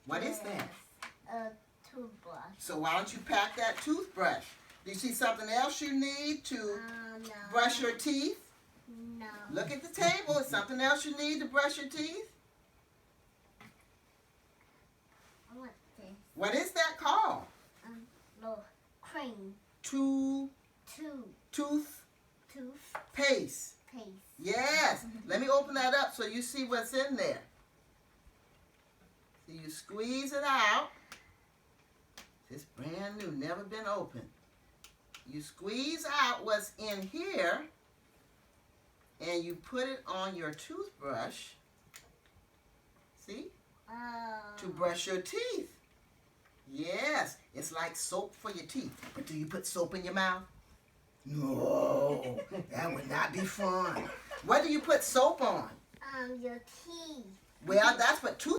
What is that? A toothbrush. So why don't you pack that toothbrush? Do you see something else you need to No. brush your teeth? No. Look at the table. Is something else you need to brush your teeth? What's this? What is that called? No. Cream. Tooth Toothpaste. Yes. Let me open that up so you see what's in there. So you squeeze it out. It's brand new, never been opened. You squeeze out what's in here and you put it on your toothbrush. See? To brush your teeth. Yes, it's like soap for your teeth. But do you put soap in your mouth? No, that would not be fun. What do you put soap on? Your teeth. Well, that's what